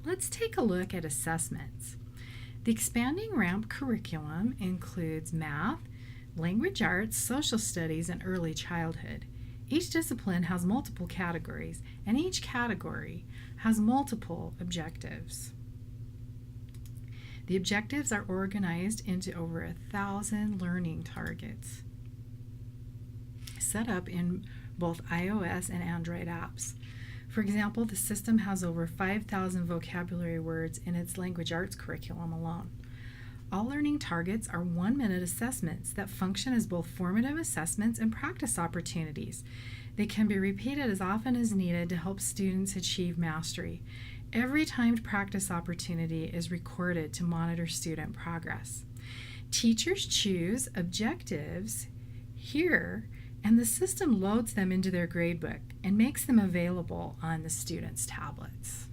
Let's take a look at assessments. The expanding ramp curriculum includes math, language arts, social studies, and early childhood. Each discipline has multiple categories, and each category has multiple objectives. The objectives are organized into over 1,000 learning targets set up in both iOS and Android apps. For example, the system has over 5,000 vocabulary words in its language arts curriculum alone. All learning targets are 1-minute assessments that function as both formative assessments and practice opportunities. They can be repeated as often as needed to help students achieve mastery. Every timed practice opportunity is recorded to monitor student progress. Teachers choose objectives here, and the system loads them into their gradebook and makes them available on the students' tablets.